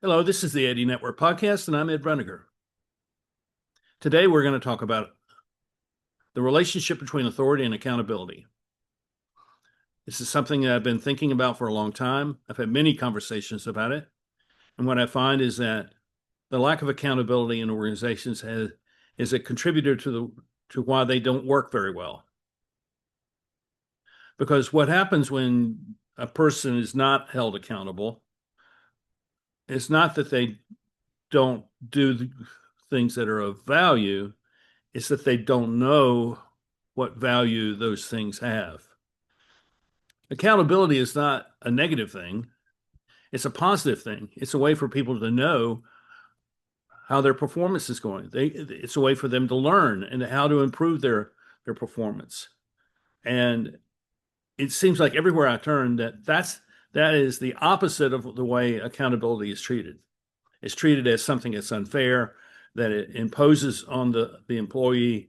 Hello, this is the Eddy Network podcast, and I'm Ed Brenegar. Today, we're going to talk about the relationship between authority and accountability. This is something that I've been thinking about for a long time. I've had many conversations about it. And what I find is that the lack of accountability in organizations is a contributor to why they don't work very well. Because what happens when a person is not held accountable is not that they don't do things that are of value, it's that they don't know what value those things have. Accountability is not a negative thing, it's a positive thing. It's a way for people to know how their performance is going. It's a way for them to learn and how to improve their performance. And it seems like everywhere I turn that is the opposite of the way accountability is treated. It's treated as something that's unfair, that it imposes on the employee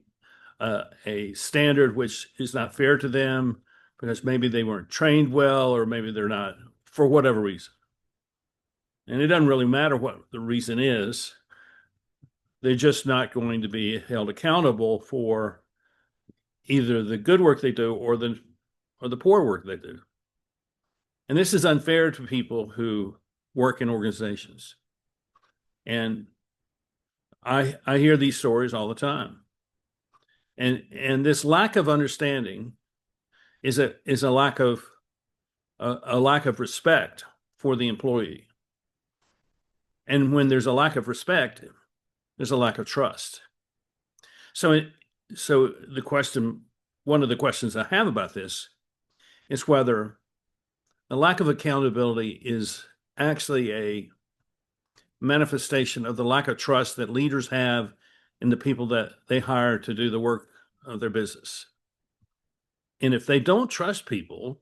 a standard which is not fair to them because maybe they weren't trained well or maybe they're not for whatever reason. And it doesn't really matter what the reason is. They're just not going to be held accountable for either the good work they do or the poor work they do. And this is unfair to people who work in organizations. And I hear these stories all the time. And this lack of understanding is a lack of respect for the employee. And when there's a lack of respect, there's a lack of trust. So one of the questions I have about this is whether the lack of accountability is actually a manifestation of the lack of trust that leaders have in the people that they hire to do the work of their business. And if they don't trust people,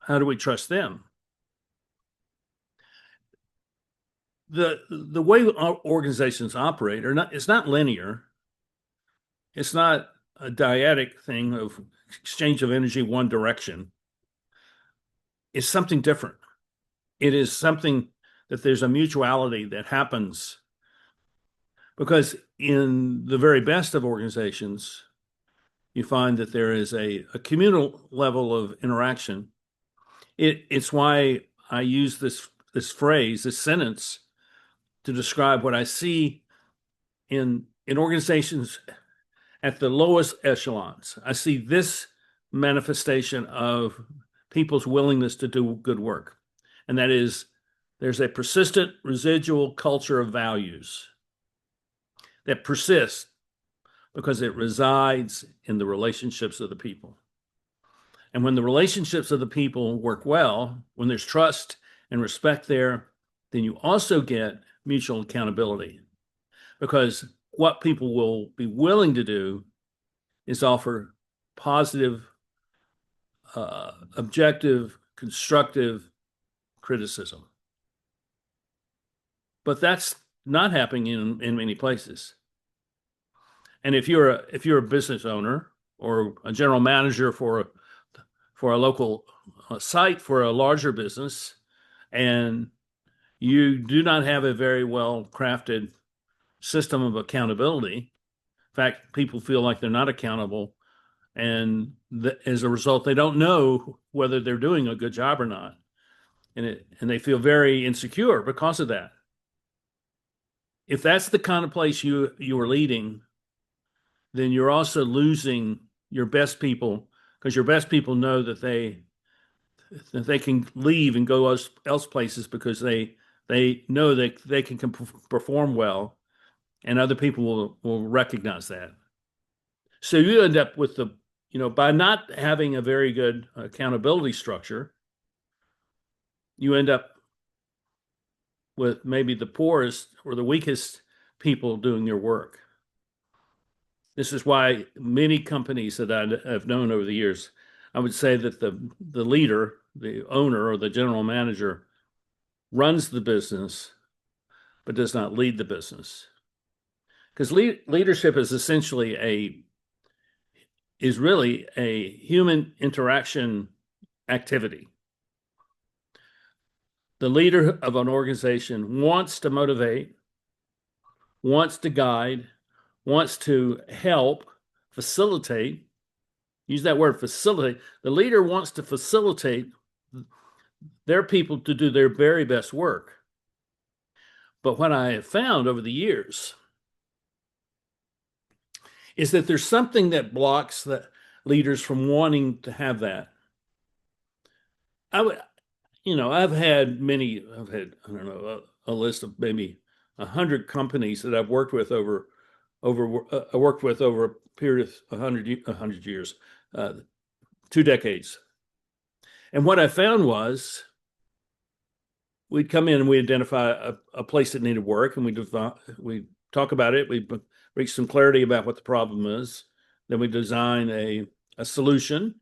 how do we trust them? The way organizations operate it's not linear. It's not a dyadic thing of exchange of energy one direction. It's something different. It is something that there's a mutuality that happens because in the very best of organizations, you find that there is a communal level of interaction. It's why I use this phrase, this sentence, to describe what I see in organizations at the lowest echelons. I see this manifestation of people's willingness to do good work. And that is, there's a persistent residual culture of values that persists because it resides in the relationships of the people. And when the relationships of the people work well, when there's trust and respect there, then you also get mutual accountability. Because what people will be willing to do is offer positive, objective, constructive criticism. But that's not happening in many places. And if you're a business owner or a general manager for a local site for a larger business, and you do not have a very well crafted system of accountability. In fact, people feel like they're not accountable, and as a result, they don't know whether they're doing a good job or not, and they feel very insecure because of that. If that's the kind of place you are leading, then you're also losing your best people because your best people know that they can leave and go else places because they know that they can perform well, and other people will recognize that. So you end up with by not having a very good accountability structure, you end up with maybe the poorest or the weakest people doing your work. This is why many companies that I've known over the years, I would say that the leader, the owner, or the general manager runs the business, but does not lead the business. Because leadership is essentially is really a human interaction activity. the leader of an organization wants to motivate, wants to guide, wants to help, facilitate, use that word facilitate. The leader wants to facilitate their people to do their very best work. But what I have found over the years is that there's something that blocks the leaders from wanting to have that. I would, I don't know, a list of maybe 100 companies that I've worked with over a period of 100 years, 2 decades. And what I found was we'd come in and we identify a place that needed work, and we talk about it. We reach some clarity about what the problem is. Then we design a solution,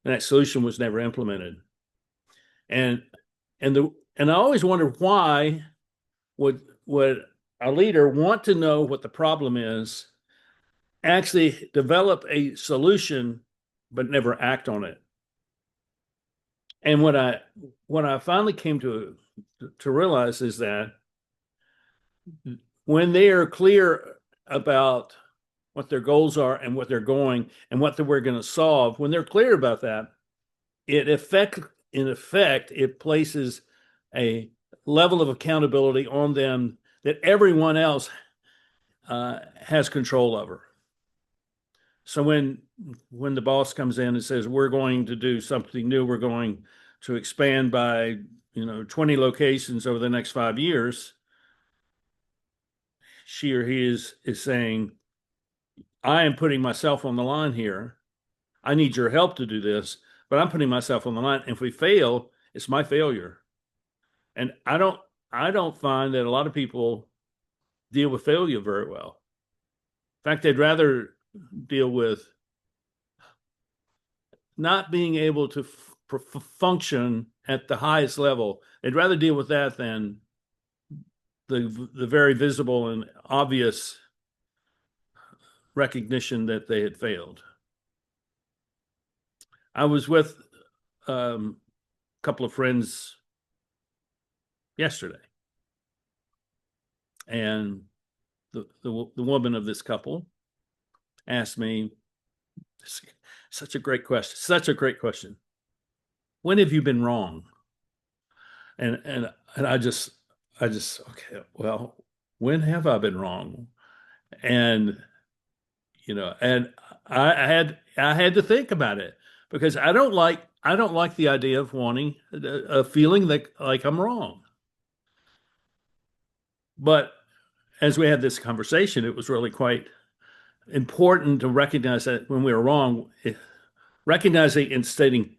and that solution was never implemented. And I always wondered, why would a leader want to know what the problem is, actually develop a solution, but never act on it? And what I finally came to realize is that when they are clear about what their goals are and what they're going and what we're going to solve, when they're clear about that, in effect, it places a level of accountability on them that everyone else has control over. So when the boss comes in and says, we're going to do something new, we're going to expand by 20 locations over the next 5 years, she or he is saying, I am putting myself on the line here. I need your help to do this, but I'm putting myself on the line. And if we fail, it's my failure. And I don't find that a lot of people deal with failure very well. In fact, they'd rather deal with not being able to function at the highest level. They'd rather deal with that than the very visible and obvious recognition that they had failed. I was with a couple of friends yesterday, and the woman of this couple asked me such a great question. When have you been wrong? And I just okay, well, when have I been wrong? And and I had to think about it, because I don't like the idea of wanting a feeling like I'm wrong. But as we had this conversation, it was really quite important to recognize that when we were wrong, recognizing and stating,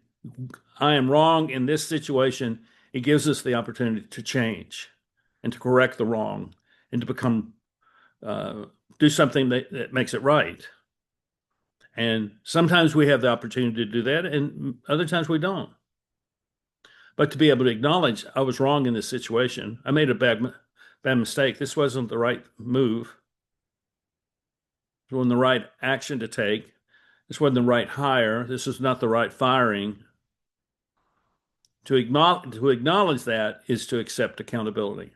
I am wrong in this situation, it gives us the opportunity to change and to correct the wrong and to become, do something that makes it right. And sometimes we have the opportunity to do that, and other times we don't. But to be able to acknowledge, I was wrong in this situation. I made a bad mistake. This wasn't the right move. This wasn't the right action to take. This wasn't the right hire. This is not the right firing. To acknowledge that is to accept accountability.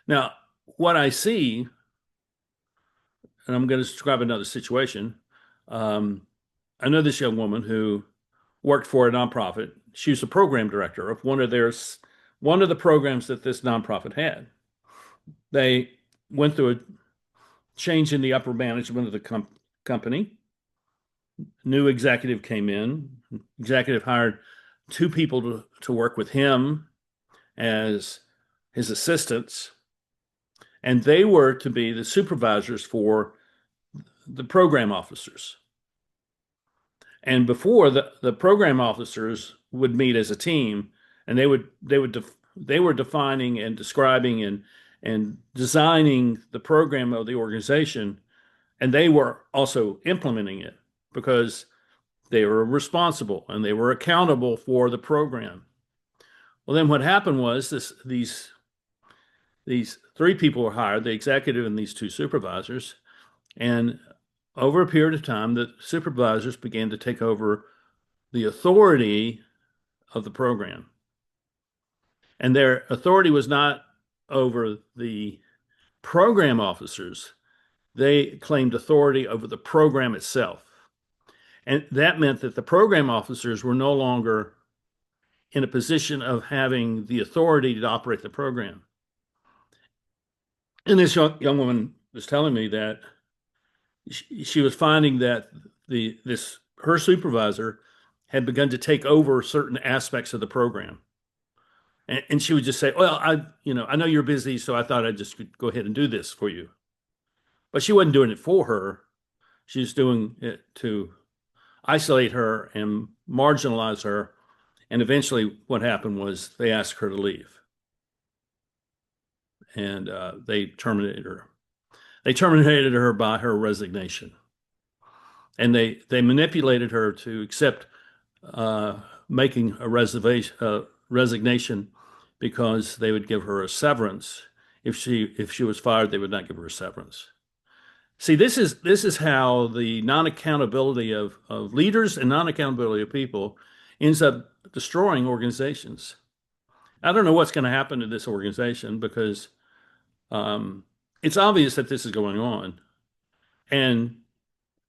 Now, what I see, and I'm going to describe another situation. I know this young woman who worked for a nonprofit. She was a program director of one of the programs that this nonprofit had. They went through a change in the upper management of the company. New executive came in. Executive hired 2 people to work with him as his assistants, and they were to be the supervisors for the program officers. And before, the program officers would meet as a team, and they were defining and describing and designing the program of the organization, and they were also implementing it, because they were responsible and they were accountable for the program. Well, then what happened was these 3 people were hired, the executive and these 2 supervisors, and over a period of time, the supervisors began to take over the authority of the program. And their authority was not over the program officers. They claimed authority over the program itself. And that meant that the program officers were no longer in a position of having the authority to operate the program. And this young woman was telling me that she was finding that her supervisor had begun to take over certain aspects of the program. And she would just say, "Well, I know you're busy, so I thought I'd just go ahead and do this for you." But she wasn't doing it for her. She was doing it to isolate her and marginalize her. And eventually, what happened was they asked her to leave, and they terminated her. They terminated her by her resignation, and they manipulated her to accept making a resignation because they would give her a severance. If she was fired, they would not give her a severance. See, this is how the non-accountability of leaders and non-accountability of people ends up destroying organizations. I don't know what's going to happen to this organization because it's obvious that this is going on. And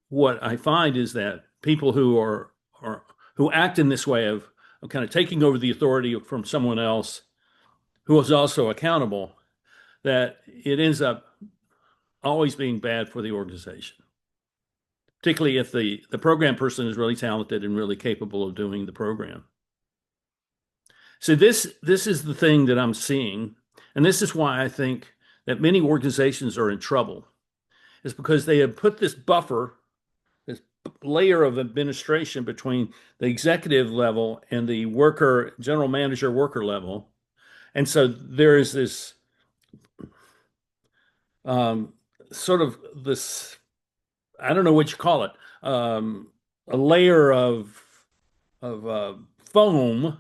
what I find is that people who act in this way of kind of taking over the authority from someone else who is also accountable, that it ends up always being bad for the organization, particularly if the program person is really talented and really capable of doing the program. So this is the thing that I'm seeing, and this is why I think that many organizations are in trouble, is because they have put this buffer, this layer of administration between the executive level and the general manager worker level. And so there is this sort of this, I don't know what you call it, a layer of foam,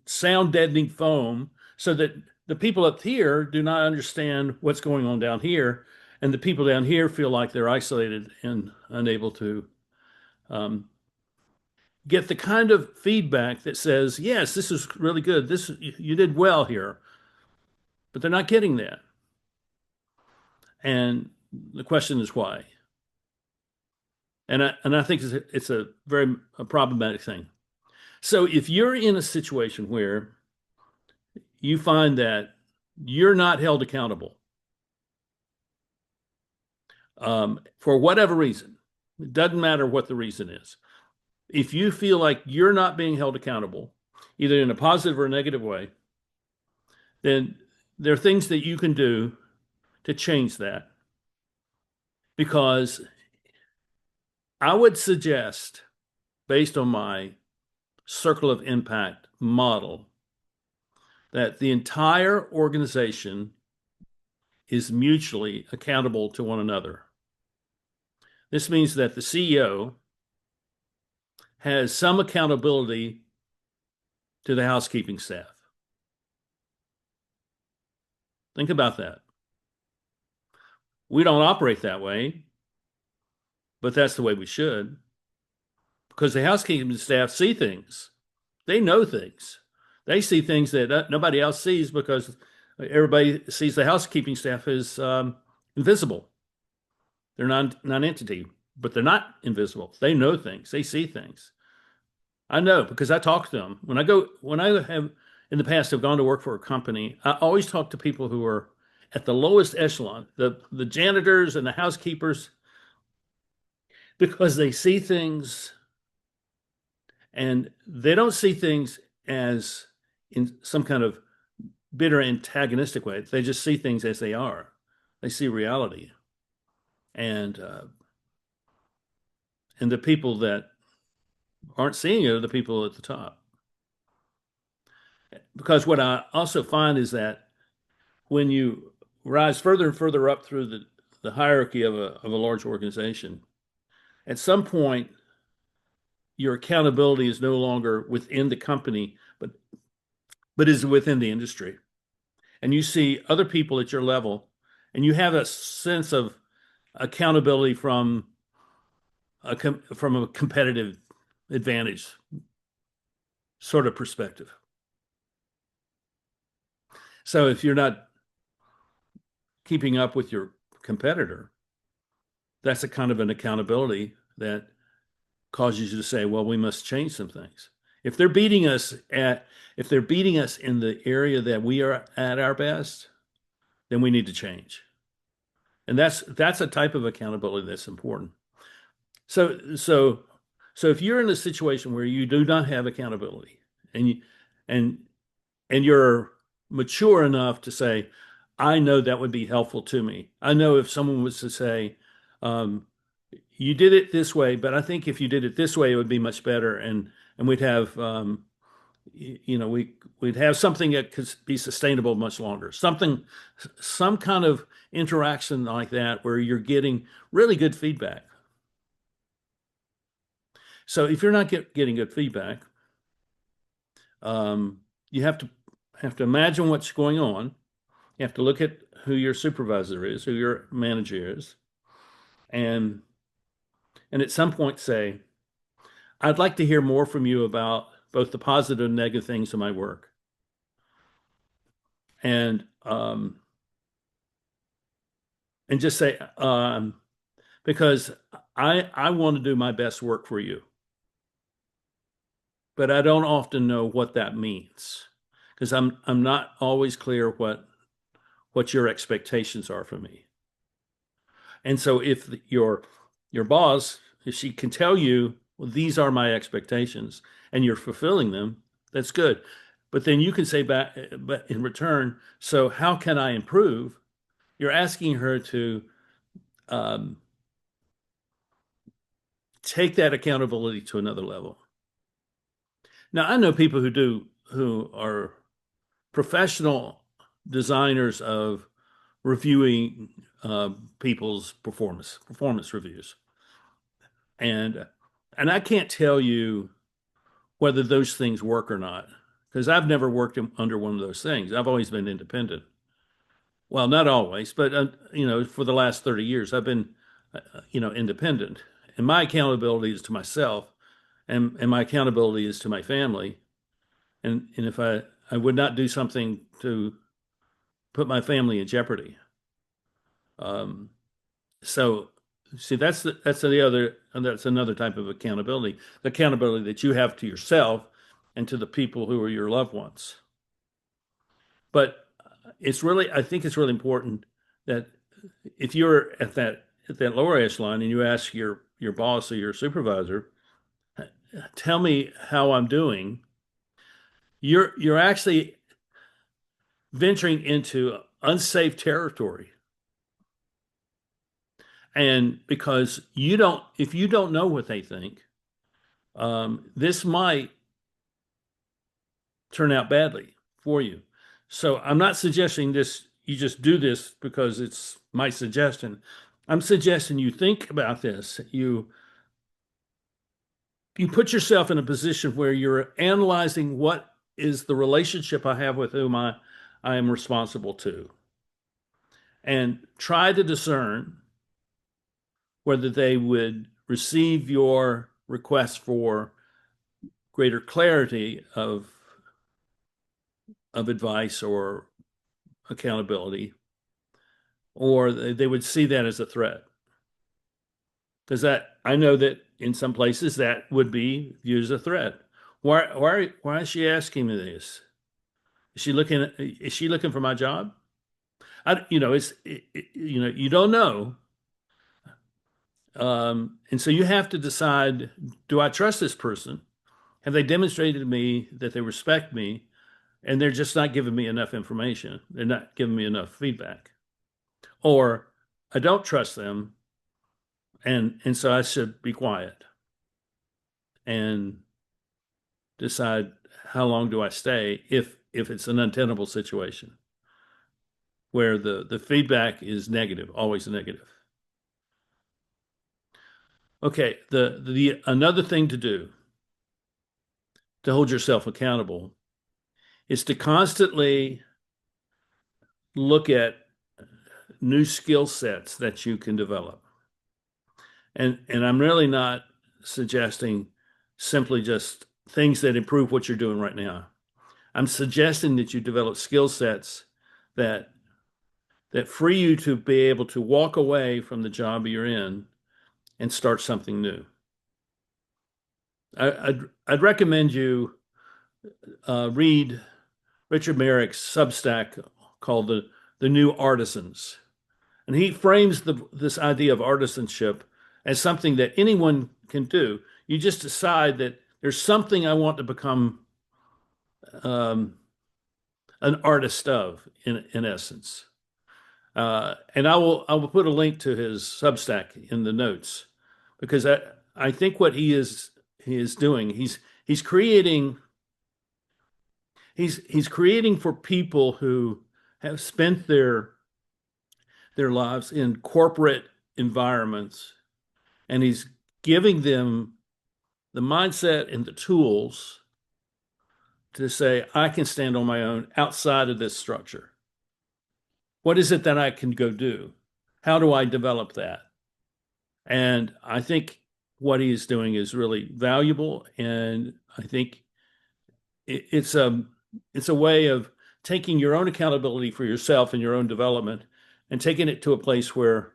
sound deadening foam, so that the people up here do not understand what's going on down here, and the people down here feel like they're isolated and unable to get the kind of feedback that says, yes, this is really good. You did well here, but they're not getting that. And the question is why. And I think it's a very problematic thing. So if you're in a situation where you find that you're not held accountable for whatever reason, it doesn't matter what the reason is. If you feel like you're not being held accountable, either in a positive or a negative way, then there are things that you can do to change that. Because I would suggest, based on my circle of impact model, that the entire organization is mutually accountable to one another. This means that the CEO has some accountability to the housekeeping staff. Think about that. We don't operate that way, but that's the way we should, because the housekeeping staff see things. They know things. They see things that nobody else sees because everybody sees the housekeeping staff as invisible. They're non-entity, but they're not invisible. They know things. They see things. I know because I talk to them. When I have in the past have gone to work for a company, I always talk to people who are at the lowest echelon, the janitors and the housekeepers, because they see things and they don't see things as in some kind of bitter antagonistic way. They just see things as they are. They see reality. And the people that aren't seeing it are the people at the top. Because what I also find is that when you rise further and further up through the hierarchy of a large organization, at some point, your accountability is no longer within the company, but is within the industry. And you see other people at your level, and you have a sense of accountability from a competitive advantage. sort of perspective. So if you're not keeping up with your competitor, that's a kind of an accountability that causes you to say, well, we must change some things. If they're beating us at, if they're beating us in the area that we are at our best, then we need to change. And that's a type of accountability that's important. So so so if you're in a situation where you do not have accountability and you and and you're mature enough to say, I know that would be helpful to me. I know if someone was to say, um, you did it this way, but I think if you did it this way, it would be much better, and we'd have we'd have something that could be sustainable much longer. Some kind of interaction like that where you're getting really good feedback. So if you're not getting good feedback, you have to imagine what's going on. You have to look at who your supervisor is, who your manager is, and at some point say, I'd like to hear more from you about both the positive and negative things of my work. And just say, because I want to do my best work for you, but I don't often know what that means because I'm not always clear what your expectations are for me. And so if your boss, if she can tell you, well, these are my expectations, and you're fulfilling them, that's good. But then you can say back, but in return, so how can I improve? You're asking her to um, take that accountability to another level. Now, I know people who are professional designers of reviewing people's performance reviews, and I can't tell you whether those things work or not because I've never worked under one of those things. I've always been independent. Well, not always, but for the last 30 years, I've been independent, and my accountability is to myself, and my accountability is to my family, and if I would not do something to put my family in jeopardy. Um, so see, that's another type of accountability, the accountability that you have to yourself and to the people who are your loved ones. But I think it's really important that if you're at that lower echelon and you ask your boss or your supervisor, tell me how I'm doing, you're actually venturing into unsafe territory. And because if you don't know what they think, this might turn out badly for you. So I'm not suggesting you just do this because it's my suggestion. I'm suggesting you think about this. You put yourself in a position where you're analyzing what is the relationship I have with whom I am responsible to, and try to discern whether they would receive your request for greater clarity of advice or accountability, or they would see that as a threat. Because I know that in some places that would be viewed as a threat. Why is she asking me this? Is she looking for my job? You don't know. And so you have to decide, do I trust this person? Have they demonstrated to me that they respect me and they're just not giving me enough information? They're not giving me enough feedback. Or I don't trust them and so I should be quiet and decide how long do I stay if it's an untenable situation where the feedback is negative, always negative. Okay, the another thing to do to hold yourself accountable is to constantly look at new skill sets that you can develop. And I'm really not suggesting simply just things that improve what you're doing right now. I'm suggesting that you develop skill sets that free you to be able to walk away from the job you're in and start something new. I'd recommend you read Richard Merrick's Substack called the New Artisans, and he frames this idea of artisanship as something that anyone can do. You just decide that there's something I want to become um, an artist of, in essence. And I will put a link to his Substack in the notes because I think what he is doing, he's creating he's creating for people who have spent their lives in corporate environments, and he's giving them the mindset and the tools to say, I can stand on my own outside of this structure. What is it that I can go do? How do I develop that? And I think what he is doing is really valuable, and I think it's a way of taking your own accountability for yourself and your own development and taking it to a place where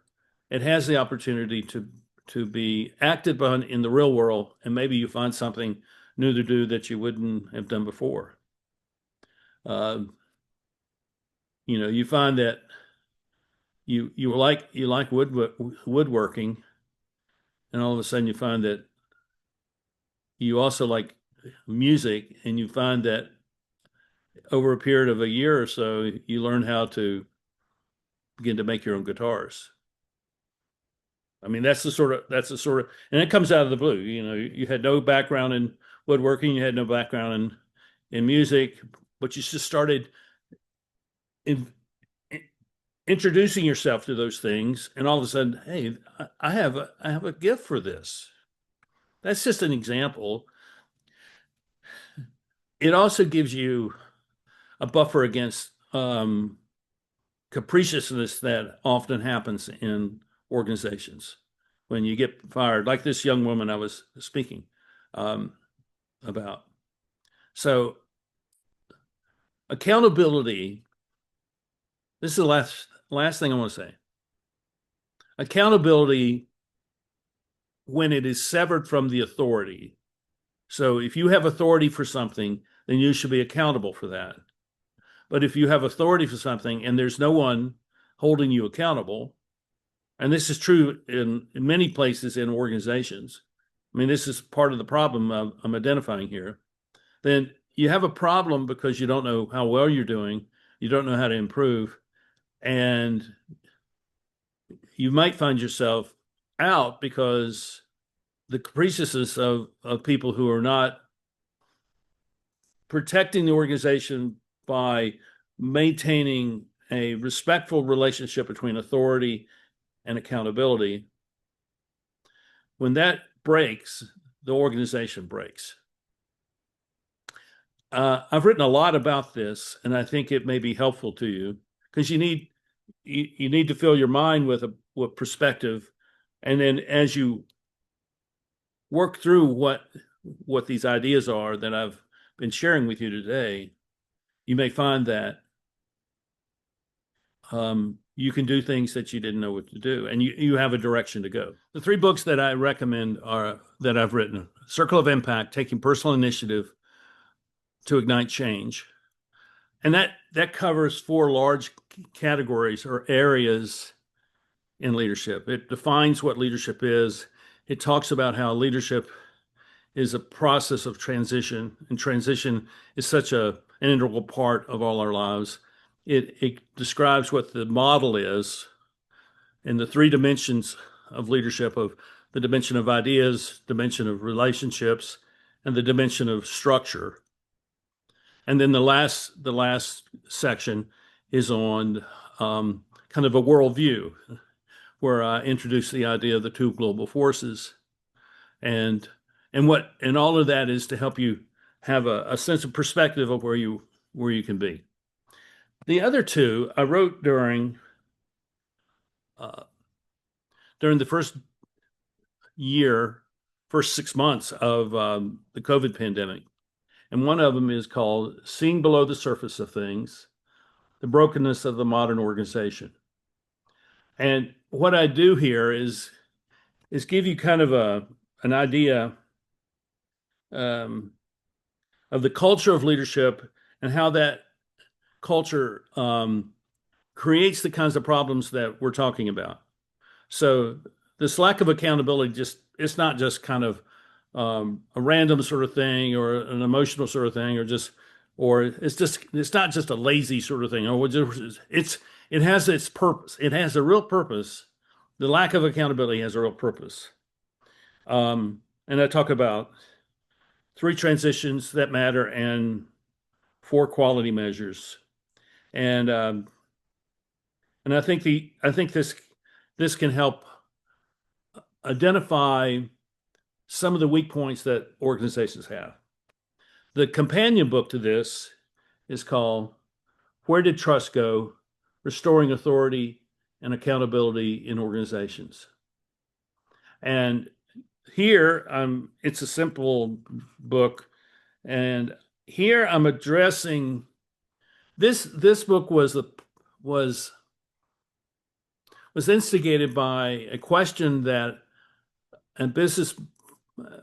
it has the opportunity to be acted upon in the real world, and maybe you find something new to do that you wouldn't have done before. Uh, you find that you like woodworking, and all of a sudden you find that you also like music, and you find that over a period of a year or so, you learn how to begin to make your own guitars. I mean, that's the sort of, and it comes out of the blue. You had no background in woodworking, you had no background in music, but you just started in, introducing yourself to those things, and all of a sudden, hey, I have a gift for this. That's just an example. It also gives you a buffer against capriciousness that often happens in organizations when you get fired, like this young woman I was speaking um, about. So, accountability. This is the last thing I want to say. Accountability, when it is severed from the authority. So, if you have authority for something, then you should be accountable for that. But if you have authority for something and there's no one holding you accountable, and this is true in many places in organizations, I mean, this is part of the problem I'm identifying here, then you have a problem because you don't know how well you're doing, you don't know how to improve, and you might find yourself out because the capriciousness of people who are not protecting the organization by maintaining a respectful relationship between authority and accountability. When that breaks, the organization breaks. I've written a lot about this, and I think it may be helpful to you because you need to fill your mind with perspective, and then as you work through what these ideas are that I've been sharing with you today, you may find that you can do things that you didn't know what to do, and you have a direction to go. The three books that I recommend are that I've written: Circle of Impact, Taking Personal Initiative to Ignite Change. And that covers four large categories or areas in leadership. It defines what leadership is. It talks about how leadership is a process of transition, and transition is such an integral part of all our lives. It describes what the model is and the three dimensions of leadership: of the dimension of ideas, dimension of relationships, and the dimension of structure. And then the last section is on kind of a worldview, where I introduce the idea of the two global forces, and and all of that is to help you have a sense of perspective of where you can be. The other two I wrote uh, during the first year first 6 months of the COVID pandemic. And one of them is called Seeing Below the Surface of Things, the Brokenness of the Modern Organization. And what I do here is give you kind of an idea of the culture of leadership and how that culture creates the kinds of problems that we're talking about. So this lack of accountability it's not just kind of a random sort of thing or an emotional sort of thing or it's not just a lazy sort of thing. It has its purpose. It has a real purpose. The lack of accountability has a real purpose. And I talk about 3 transitions that matter and 4 quality measures. And I think this can help identify some of the weak points that organizations have. The companion book to this is called Where Did Trust Go? Restoring Authority and Accountability in Organizations. And here, it's a simple book, and here I'm addressing this book was instigated by a question that a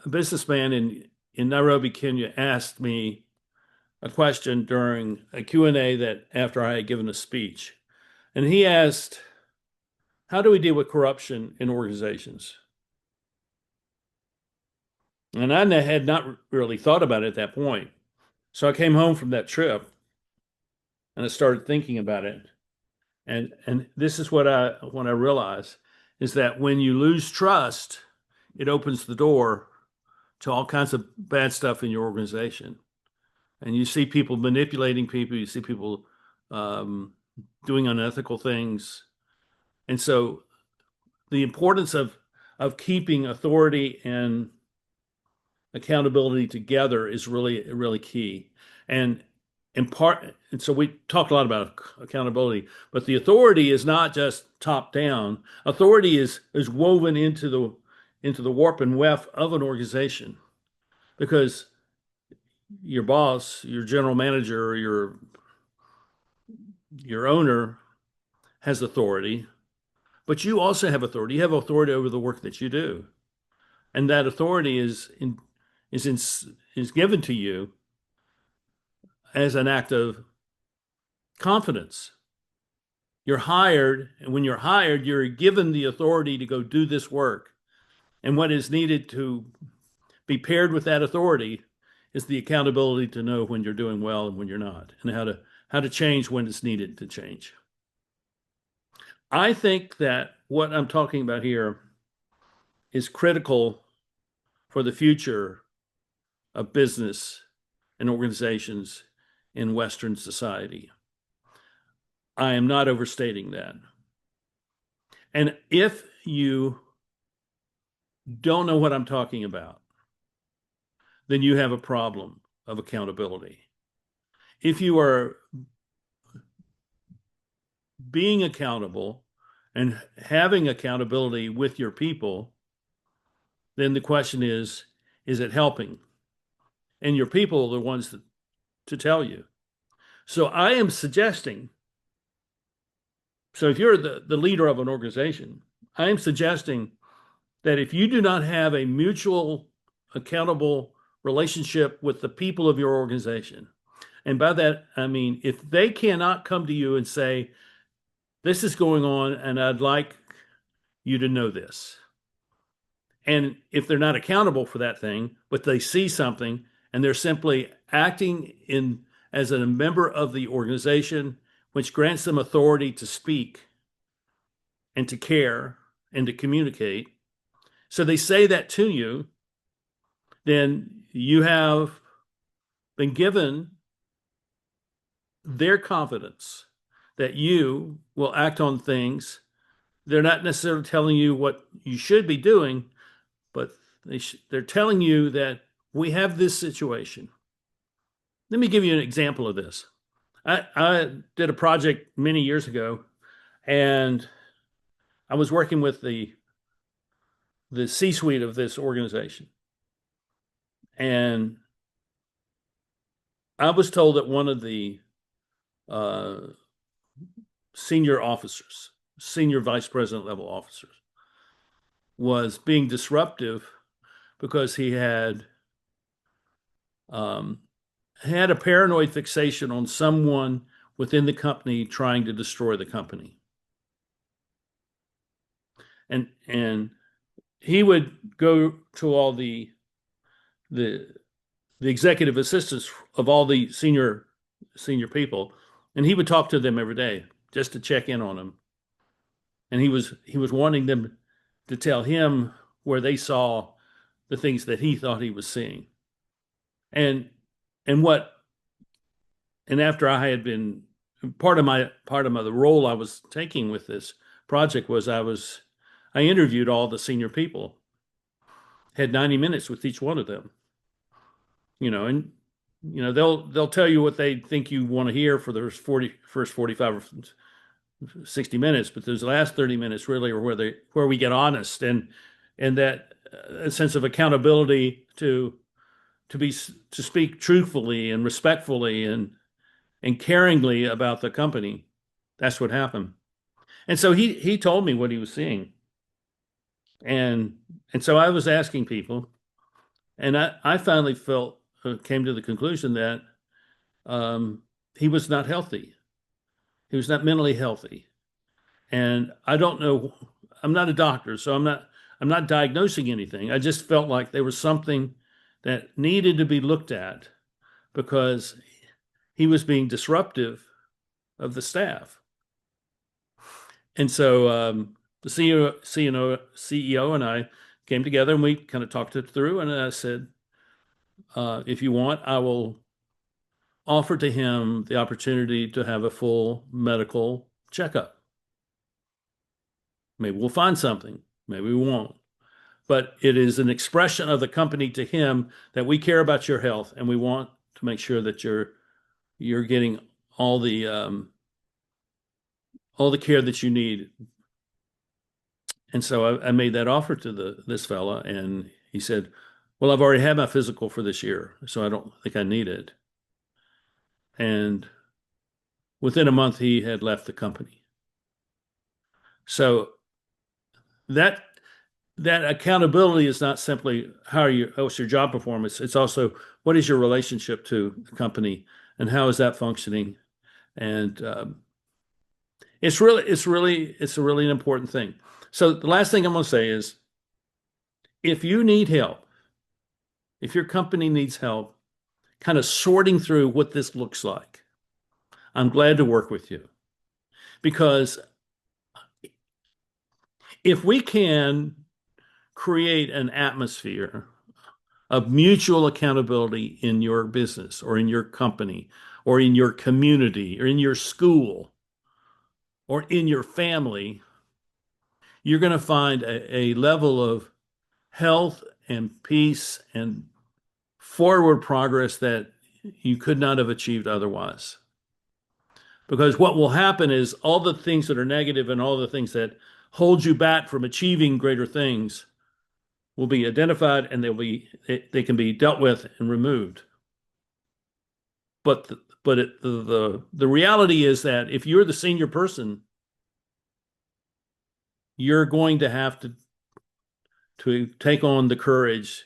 businessman in Nairobi, Kenya, asked me a question during a Q&A that after I had given a speech. And he asked, how do we deal with corruption in organizations? And I had not really thought about it at that point. So I came home from that trip and I started thinking about it. And this is what I realized is that when you lose trust, it opens the door to all kinds of bad stuff in your organization. And you see people manipulating people, you see people doing unethical things. And so the importance of keeping authority and accountability together is really, really key. And so we talked a lot about accountability, but the authority is not just top down. Authority is woven into the warp and weft of an organization, because your boss, your general manager, your owner has authority, but you also have authority. You have authority over the work that you do, and that authority is given to you as an act of confidence. You're hired, and when you're hired, you're given the authority to go do this work. And what is needed to be paired with that authority is the accountability to know when you're doing well and when you're not, and how to change when it's needed to change. I think that what I'm talking about here is critical for the future of business and organizations in Western society. I am not overstating that. And if you don't know what I'm talking about, then you have a problem of accountability. If you are being accountable and having accountability with your people, then the question is it helping? And your people are the ones to tell you. So I am suggesting, so if you're the leader of an organization, I am suggesting that if you do not have a mutual accountable relationship with the people of your organization, and by that, I mean, if they cannot come to you and say, this is going on and I'd like you to know this. And if they're not accountable for that thing, but they see something and they're simply acting as a member of the organization, which grants them authority to speak and to care and to communicate. So they say that to you, then you have been given their confidence that you will act on things. They're not necessarily telling you what you should be doing, but they're telling you that we have this situation. Let me give you an example of this. I did a project many years ago, and I was working with the C-suite of this organization. And I was told that one of the uh, senior officers, senior vice president level officers, was being disruptive because um, had a paranoid fixation on someone within the company trying to destroy the company. And he would go to all the the executive assistants of all the senior people, and he would talk to them every day just to check in on them. And he was wanting them to tell him where they saw the things that he thought he was seeing. And and what and after I had been part of the role I was taking with this project was I interviewed all the senior people, had 90 minutes with each one of them, and they'll tell you what they think you want to hear for the first 45 or 60 minutes, but those last 30 minutes really are where we get honest, and that a sense of accountability to speak truthfully and respectfully and caringly about the company. That's what happened. And so he told me what he was seeing. And so I was asking people, and I finally came to the conclusion that he was not healthy. He was not mentally healthy. And I don't know, I'm not a doctor, so I'm not diagnosing anything. I just felt like there was something that needed to be looked at because he was being disruptive of the staff. And so the CEO and I came together and we kind of talked it through. And I said, if you want, I will offer to him the opportunity to have a full medical checkup. Maybe we'll find something. Maybe we won't. But it is an expression of the company to him that we care about your health and we want to make sure that you're getting all the care that you need. And so I made that offer to this fella, and he said, "Well, I've already had my physical for this year, so I don't think I need it." And within a month, he had left the company. So that that accountability is not simply how's your job performance. It's also what is your relationship to the company and how is that functioning. And it's really an important thing. So the last thing I'm going to say is, if you need help, if your company needs help, kind of sorting through what this looks like, I'm glad to work with you, because if we can create an atmosphere of mutual accountability in your business or in your company or in your community or in your school or in your family, you're going to find a level of health and peace and forward progress that you could not have achieved otherwise. Because what will happen is all the things that are negative and all the things that hold you back from achieving greater things will be identified, and they can be dealt with and removed. But the reality is that if you're the senior person, you're going to have to take on the courage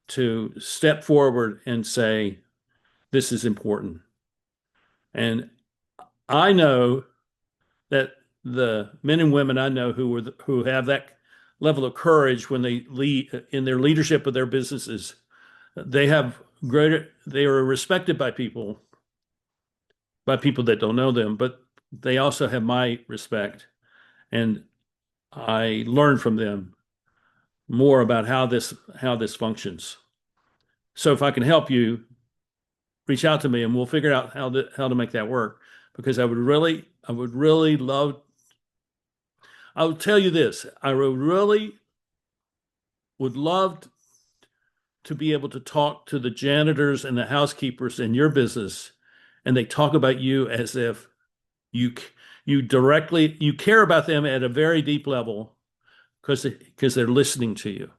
to step forward and say, this is important. And I know that the men and women I know who have that level of courage when they lead in their leadership of their businesses, they are respected by people that don't know them, but they also have my respect, and I learn from them more about how this functions. So if I can help you, reach out to me and we'll figure out how to make that work, because I would really love. I'll tell you this, I would love to be able to talk to the janitors and the housekeepers in your business, and they talk about you as if you care about them at a very deep level, because they're listening to you.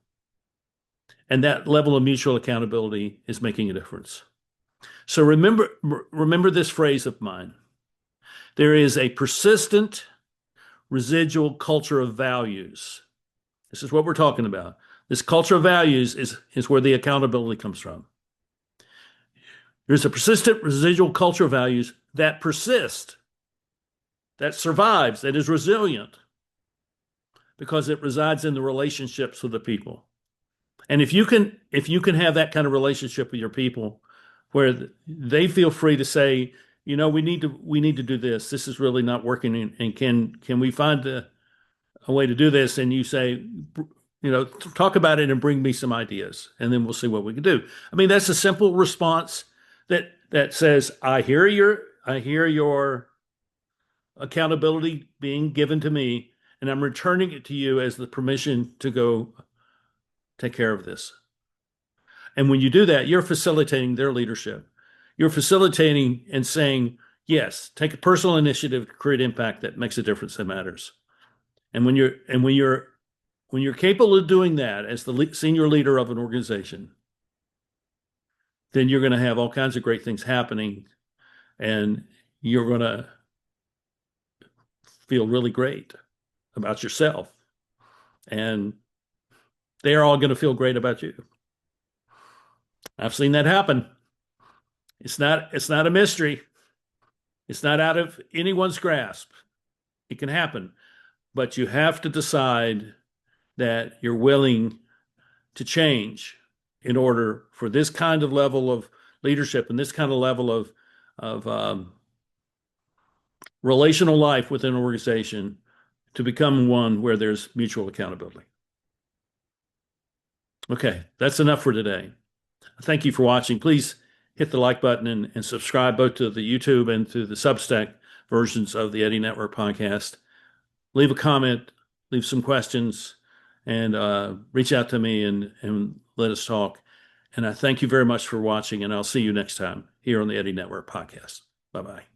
And that level of mutual accountability is making a difference. So remember this phrase of mine. There is a persistent residual culture of values. This is what we're talking about. This culture of values is where the accountability comes from. There's a persistent residual culture of values that persist, that survives, that is resilient, because it resides in the relationships with the people. And if you can have that kind of relationship with your people where they feel free to say, we need to do this. This is really not working, and can we find a way to do this? And you say, talk about it and bring me some ideas, and then we'll see what we can do. I mean, that's a simple response that says, I hear your accountability being given to me, and I'm returning it to you as the permission to go take care of this. And when you do that, you're facilitating their leadership. You're facilitating and saying, yes, take a personal initiative to create impact that makes a difference that matters. And when you're capable of doing that as the senior leader of an organization, then you're going to have all kinds of great things happening, and you're going to feel really great about yourself. And they're all going to feel great about you. I've seen that happen. It's not a mystery. It's not out of anyone's grasp. It can happen, but you have to decide that you're willing to change in order for this kind of level of leadership and this kind of level of relational life within an organization to become one where there's mutual accountability. Okay, that's enough for today. Thank you for watching. Please hit the like button and subscribe both to the YouTube and to the Substack versions of the Eddy Network podcast. Leave a comment, leave some questions, and reach out to me and let us talk. And I thank you very much for watching, and I'll see you next time here on the Eddy Network podcast. Bye-bye.